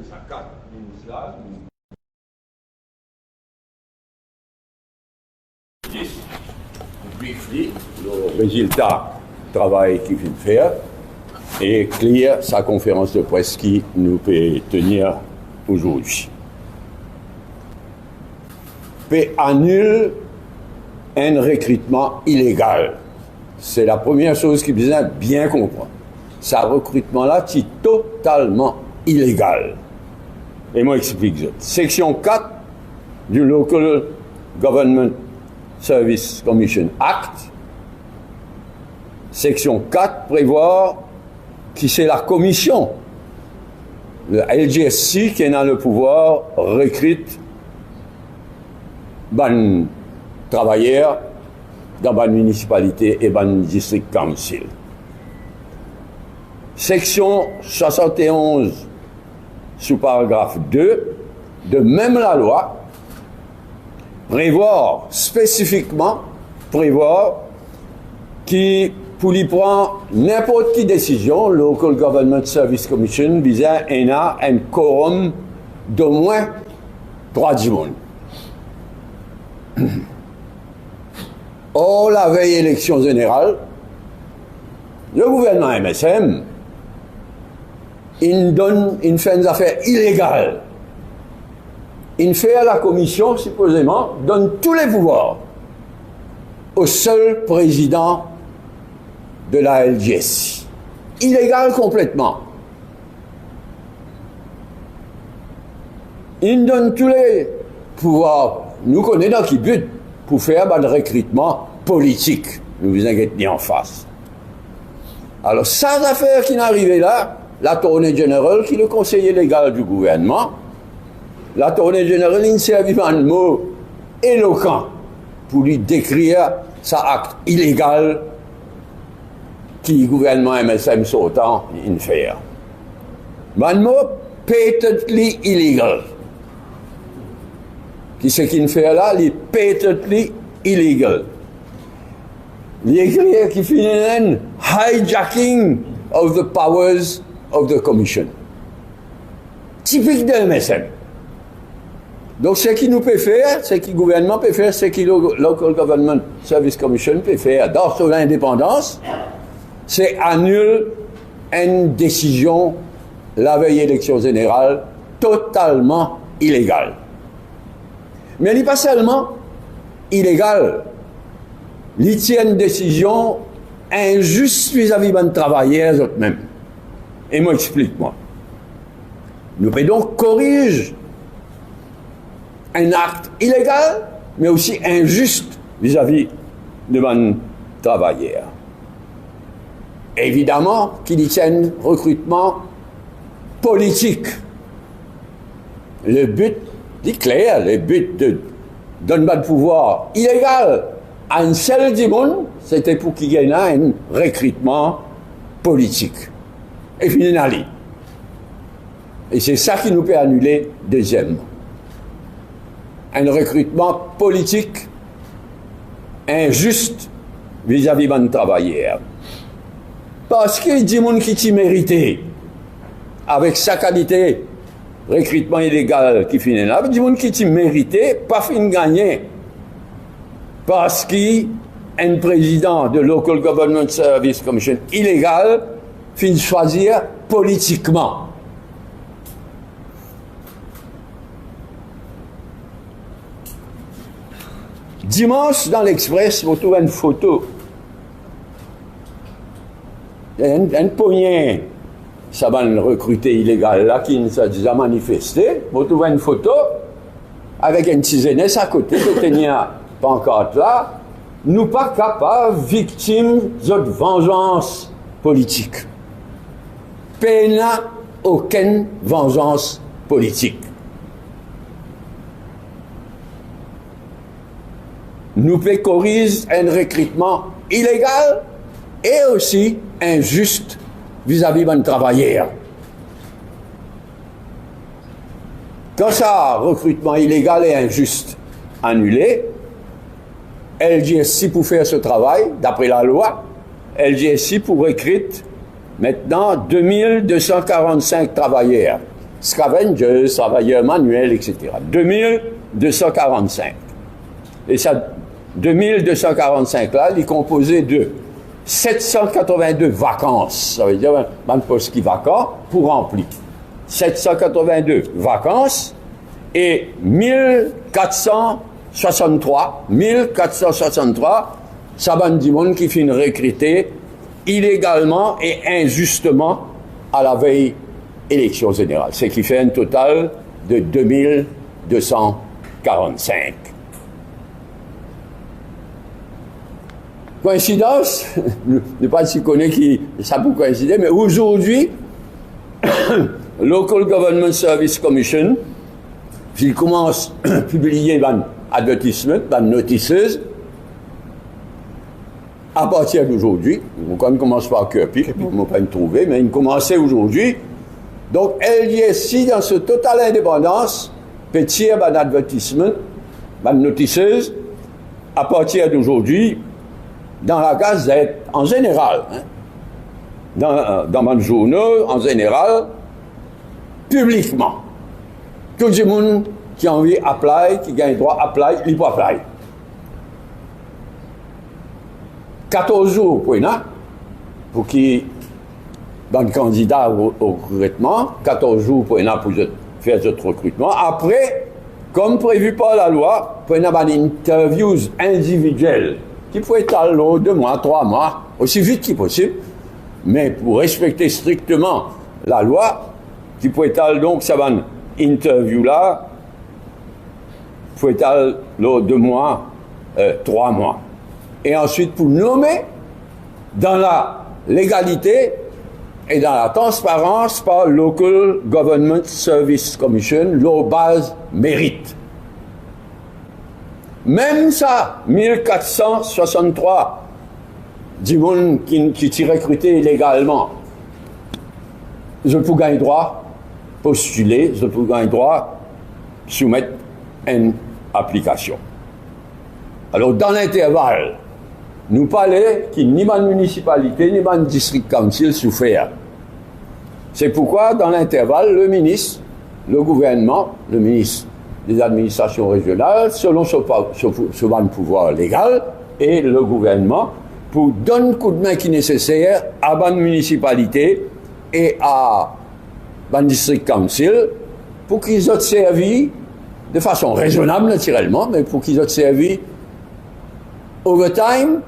sa carte initiale. Briefly, le résultat du travail qu'il vient de faire et clear sa conférence de presse qui nous peut tenir aujourd'hui. Peut annule un recrutement illégal. C'est la première chose qu'il besoin bien comprendre. Ce recrutement-là est totalement illégal. Et moi, j'explique ça. Section 4 du Local Government Service Commission Act, section 4 prévoit que c'est la commission, le LGSC, qui est dans le pouvoir, recrute des travailleurs dans la municipalité et dans le district council. Section 71, sous paragraphe 2, de même la loi, prévoir spécifiquement, qui, pour lui prendre n'importe quelle décision, Local Government Service Commission visant un quorum d'au moins 3 personnes. Or, la veille élection générale, le gouvernement MSM, il fait des affaires illégales. Il fait à la commission, supposément, donne tous les pouvoirs au seul président de la LGS. Illégal complètement. Il donne tous les pouvoirs. Nous connaissons dans qui but pour faire un recrutement politique. Nous vous inquiétez en face. Alors, sans affaire qui n'arrivait là, l'attorney général, qui est le conseiller légal du gouvernement, l'attorney général, il servit un mot éloquent pour lui décrire sa acte illégal qui le gouvernement MSM sautant in fait. Un mot patently illegal. Qui ce qu'il fait là, il est patently illegal. Il écrit qui finit un hijacking of the powers of the commission. Typique de MSM. Donc, ce qu'il nous peut faire, ce que le gouvernement peut faire, ce que le Local Government Service Commission peut faire dans son indépendance, c'est annuler une décision, la veille élection générale, totalement illégale. Mais il n'est pas seulement illégal, il tient une décision injuste vis-à-vis des travailleurs eux-mêmes. Et moi, explique-moi. Nous pouvons donc corriger un acte illégal, mais aussi injuste vis-à-vis de nos travailleurs. Évidemment qu'il y tient un recrutement politique. Le but est clair, le but de donner le pouvoir illégal à un seul du monde, c'était pour qu'il y ait un recrutement politique. Et finalement. Et c'est ça qui nous peut annuler deuxièmement. Un recrutement politique injuste vis-à-vis de travailleurs. Parce qu'il y a des gens qui t'y méritent, avec sa qualité, recrutement illégal qui finit là, il y a des gens qui t'y méritent, pas fin gagner. Parce qu'il y a un président de Local Government Service Commission illégal fin choisir politiquement. Dimanche, dans l'Express, vous trouvez une photo. Un poignet, ça va recruter illégal là, qui s'est déjà manifesté. Vous trouvez une photo avec un petit jeunesse à côté qui tenir pancarte là. Nous pas capables, victimes de vengeance politique. Peine aucune vengeance politique. Nous pouvons corriger un recrutement illégal et aussi injuste vis-à-vis de nos travailleurs. Quand ça, recrutement illégal et injuste annulé, LGSC pour faire ce travail, d'après la loi, LGSC pour recruter maintenant 2245 travailleurs. scavengers, travailleurs manuels, etc. 2245. Et ça, 2245 là, il est composé de 782 vacances. Ça veut dire un poste qui est vacant pour remplir. 782 vacances et 1463, ça va du monde qui finit recruté illégalement et injustement à la veille élection générale. Ce qui fait un total de 2245. Coïncidence, je ne sais pas si connaît qui ça peut coïncider, mais aujourd'hui, Local Government Service Commission, il commence à publier un advertisement, une notices, à partir d'aujourd'hui. On ne commence pas à Kirkpic, puis on ne peut pas trouver, mais il commençait aujourd'hui. Donc, LGSC, dans ce totale indépendance, peut tirer un advertisement, une notices, à partir d'aujourd'hui, dans la Gazette, en général, hein, dans mon journal, en général, publiquement. Tout le monde qui a envie d'appliquer, qui gagne droit d'appliquer, il peut appliquer. 14 jours pour qu'il dans le candidat au recrutement, 14 jours pour faire ce recrutement. Après, comme prévu par la loi, pour une interviews individuelles qui peut être long, 2 mois, 3 mois, aussi vite que possible, mais pour respecter strictement la loi, qui peut être donc ça va une interview là, peut être long, 2 mois, 3 mois. Et ensuite pour nommer dans la légalité et dans la transparence par Local Government Service Commission, leur base mérite. Même ça, 1463 du monde qui s'est recruté illégalement, je peux gagner droit postuler, je peux gagner droit soumettre une application. Alors dans l'intervalle, nous parlons qu'il n'y a pas de municipalité, ni pas de district council souffert. C'est pourquoi, dans l'intervalle, le ministre, le gouvernement, le ministre des administrations régionales, selon son pouvoir légal, et le gouvernement, pour donner le coup de main qui est nécessaire à la municipalité et à la district council, pour qu'ils aient servi de façon raisonnable, naturellement, mais pour qu'ils aient servi overtime,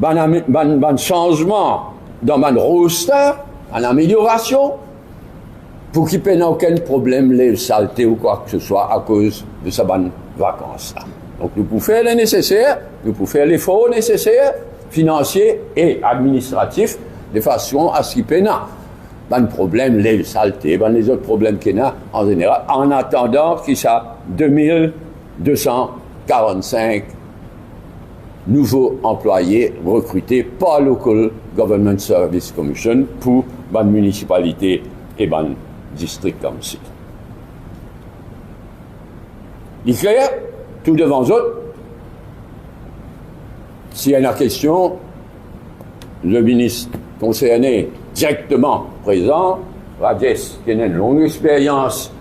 un changement dans mon roster, une amélioration, pour qu'il n'y ait aucun problème, les saletés ou quoi que ce soit à cause de ces vacances-là. Donc nous pouvons faire le nécessaire, nous pouvons faire l'effort nécessaire, financier et administratif, de façon à ce qu'il n'y ait pas de problème, les saletés, les autres problèmes qu'il y a en général, en attendant qu'il y ait 2245 nouveaux employés recrutés par Local Government Service Commission pour la municipalité et la district council. Il est clair, tout devant eux. S'il y a une question, le ministre concerné directement présent, Rajesh, qui a une longue expérience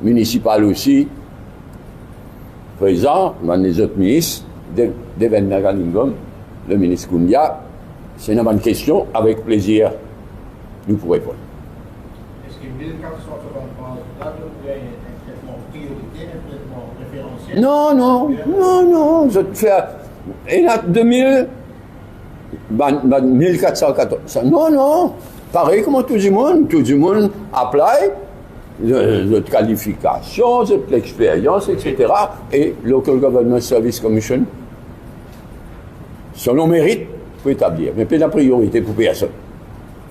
municipale aussi, présent, les autres ministres, Deven Nagalingam, le ministre Koundia, c'est une bonne question, avec plaisir, nous pourrons répondre. Est-ce que 1463, là, il y a un traitement prioritaire, un traitement référentiel? Non, je te fais. Et là, 1414. Non, pareil comme tout le monde apply, notre qualification, notre expérience, etc. Et Local Government Service Commission, selon mérite, peut établir. Mais pas la priorité pour personne.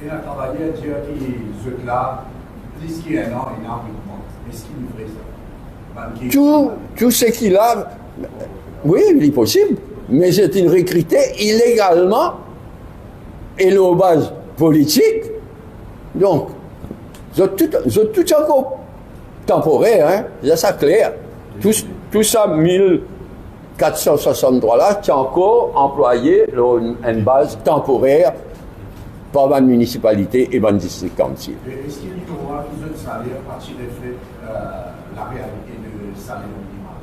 Il a travaillé à dire que là, plus qu'il y a un an, est-ce qu'il nous ferait ça? Tout ce qu'il a, oui, il est possible, mais c'est une recruté illégalement et leur base politique. Donc, c'est tout encore temporaire, hein, c'est ça clair. Tout ça, 1463 là, c'est encore employé une base temporaire par la municipalité et le district council. Est-ce qu'il y aura plus de salaire à partir des faits la réalité du salaire minimal?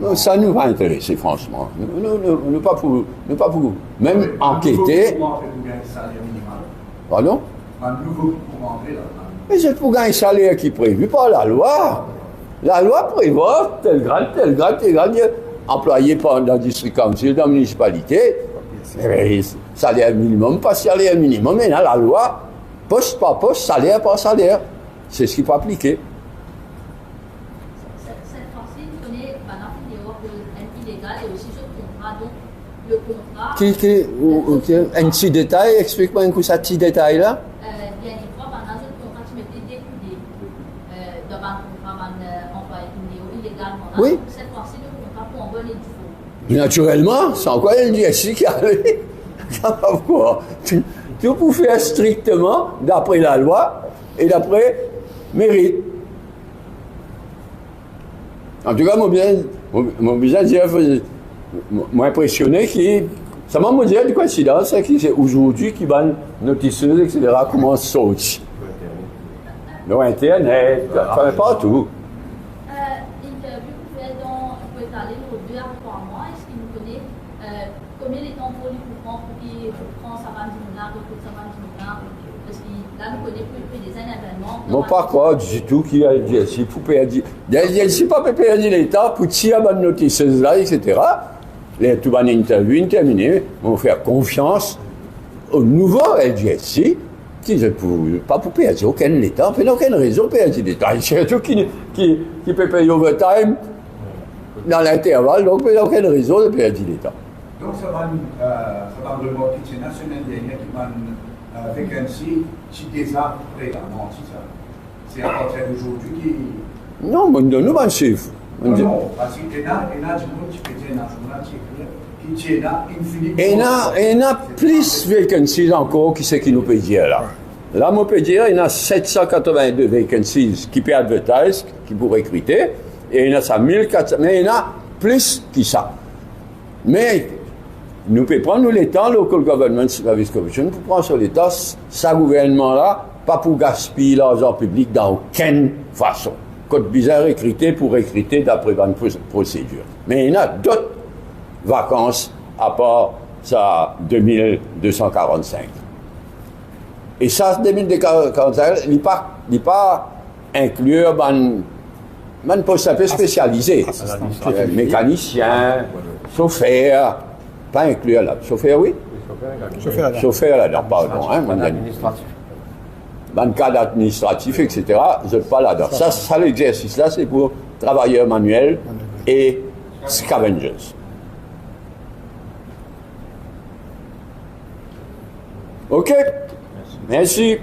Non, ça nous va intéresser, franchement. Nous pas pour même Oui, enquêter. Pour rentrer pour gagner le salaire minimal. Pardon? Un nouveau pour rentrer là. Mais c'est pour gagner un salaire qui est prévu par la loi. La loi prévoit tel grade, employé par le district council, dans la municipalité. Mais salaire minimum, pas salaire minimum, mais là, la loi, poste par poste, salaire par salaire. C'est ce qui peut appliquer. Cette fois-ci, vous connaissez maintenant une illégal et aussi ce contrat. Donc, le contrat. Un petit détail, explique-moi un coup ça, petit détail là. Il y a une fois, pendant ce contrat, tu m'étais découlé dans un contrat employé illégalement. Oui. Donc, cette fois-ci, le contrat pour envoyer du faux. Naturellement, c'est encore le DSI qui allait. Pourquoi? Tu peux faire strictement d'après la loi et d'après mérite. En tout cas, mon bien dire, m'a impressionné ça m'a dit une coïncidence, c'est aujourd'hui qui va noticeuse, etc., comment sauter. Dans Internet, enfin, partout. Interview que vous faites peut étaler sur 2 à 3 mois. Est-ce qu'il vous connaît combien de temps pour lui prendre pour qu'il prend sa main du moulin, recrute sa main du moulin? Parce que là, nous connaissons plus des événements. Non, pas quoi, du tout, qui a dit, si vous perdez, si pas perdre l'État, pour tirer la noticeuse là, etc. Les tout bonnes interviews terminées, on fait confiance au nouveau LGSC, qui ne peut pas pour perdre aucun État, mais aucune raison de perdre l'État. Surtout qui peut payer overtime dans l'intervalle, donc il n'y a aucune raison de perdre l'État. Donc ça va remonter, c'est la semaine dernière qui m'a vacancy, qui déjà prêt à mentir ça. C'est à partir d'aujourd'hui qui... Non, mais nous allons chiffre. Non, parce qu'il y a du monde qui peut dire dans le journal, qui est là, infini. Et il y a plus de vacancies encore qui nous peut dire là. Là, on peut dire qu'il y a 782 vacancies qui peuvent advertise, qui pourraient recruter, et il y en a 1400, mais il y en a plus que ça. Mais nous pouvons prendre l'État, Local Government Service Commission, pour prendre sur l'État, ce gouvernement-là, pas pour gaspiller l'argent public dans aucune façon. Code bizarre recruter pour recruter d'après une procédure. Mais il y en a d'autres vacances à part ça 2245. Et ça, 2245, il n'est pas inclure un poste un peu spécialisé. Mécanicien, chauffeur, pas inclure là. Chauffeur, oui? Chauffeur là-dedans, pardon. Administratif. Dans le cadre administratif, etc., je ne pas là-dedans. Ça, l'exercice-là, c'est pour travailleurs manuels et scavengers. OK? Merci.